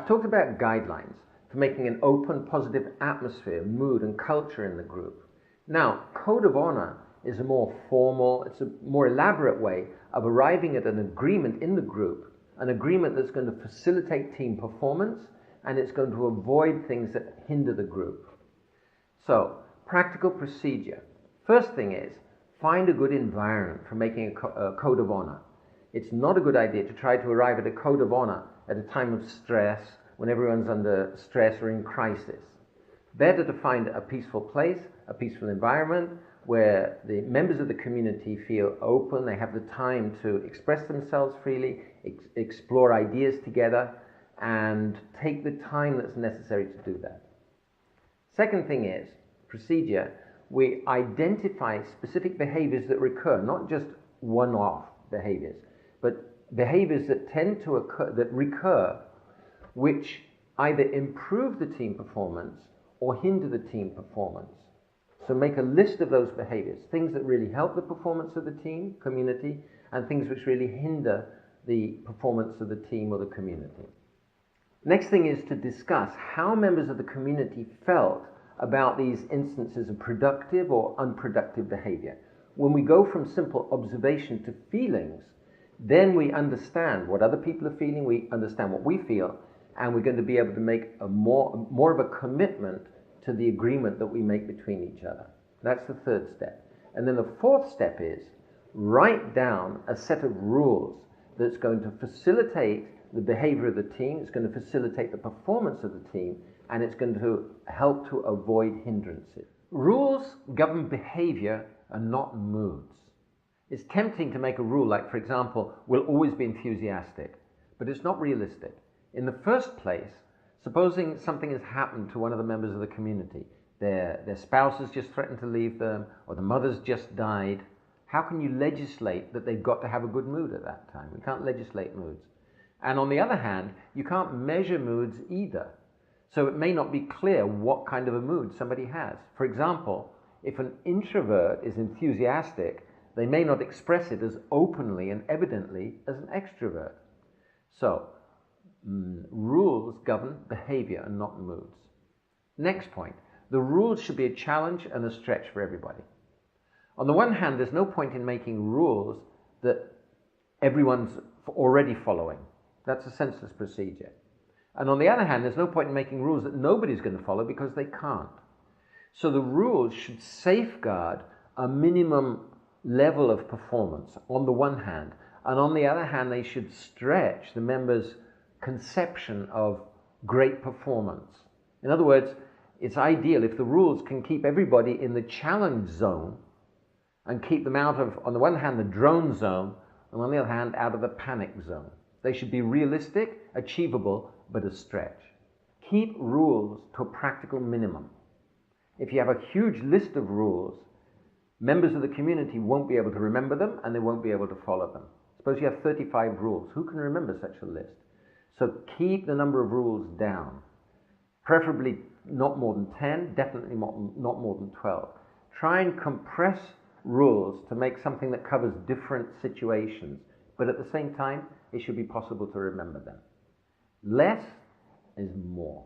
I've talked about guidelines for making an open, positive atmosphere, mood and culture in the group. Now, Code of Honour is a more formal, it's a more elaborate way of arriving at an agreement in the group, an agreement that's going to facilitate team performance, and it's going to avoid things that hinder the group. So, practical procedure. First thing is, find a good environment for making a Code of Honour. It's not a good idea to try to arrive at a Code of Honour at a time of stress, when everyone's under stress or in crisis. Better to find a peaceful place, a peaceful environment, where the members of the community feel open, they have the time to express themselves freely, explore ideas together, and take the time that's necessary to do that. Second thing is, procedure, we identify specific behaviors that recur, not just one-off behaviors, but behaviors that tend to occur, that recur, which either improve the team performance or hinder the team performance. So make a list of those behaviors, things that really help the performance of the team, community, and things which really hinder the performance of the team or the community. Next thing is to discuss how members of the community felt about these instances of productive or unproductive behavior. When we go from simple observation to feelings, then we understand what other people are feeling, we understand what we feel, and we're going to be able to make a more of a commitment to the agreement that we make between each other. That's the third step. And then the fourth step is write down a set of rules that's going to facilitate the behavior of the team, it's going to facilitate the performance of the team, and it's going to help to avoid hindrances. Rules govern behavior and not moods. It's tempting to make a rule like, for example, we'll always be enthusiastic, but it's not realistic. In the first place, supposing something has happened to one of the members of the community, their spouse has just threatened to leave them, or the mother's just died, how can you legislate that they've got to have a good mood at that time? We can't legislate moods. And on the other hand, you can't measure moods either. So it may not be clear what kind of a mood somebody has. For example, if an introvert is enthusiastic, they may not express it as openly and evidently as an extrovert. So, rules govern behavior and not moods. Next point, the rules should be a challenge and a stretch for everybody. On the one hand, there's no point in making rules that everyone's already following. That's a senseless procedure. And on the other hand, there's no point in making rules that nobody's going to follow because they can't. So the rules should safeguard a minimum level of performance on the one hand, and on the other hand, they should stretch the members' conception of great performance. In other words, it's ideal if the rules can keep everybody in the challenge zone and keep them out of, on the one hand, the drone zone, and on the other hand, out of the panic zone. They should be realistic, achievable, but a stretch. Keep rules to a practical minimum. If you have a huge list of rules, members of the community won't be able to remember them and they won't be able to follow them. Suppose you have 35 rules. Who can remember such a list? So keep the number of rules down. Preferably not more than 10, definitely not more than 12. Try and compress rules to make something that covers different situations, but at the same time, it should be possible to remember them. Less is more.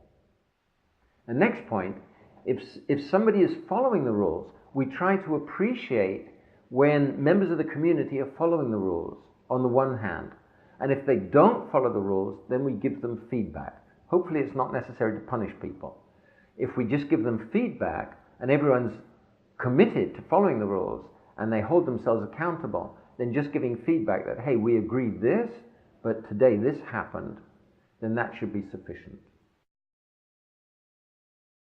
The next point, if somebody is following the rules, we try to appreciate when members of the community are following the rules, on the one hand. And if they don't follow the rules, then we give them feedback. Hopefully it's not necessary to punish people. If we just give them feedback and everyone's committed to following the rules and they hold themselves accountable, then just giving feedback that, hey, we agreed this, but today this happened, then that should be sufficient.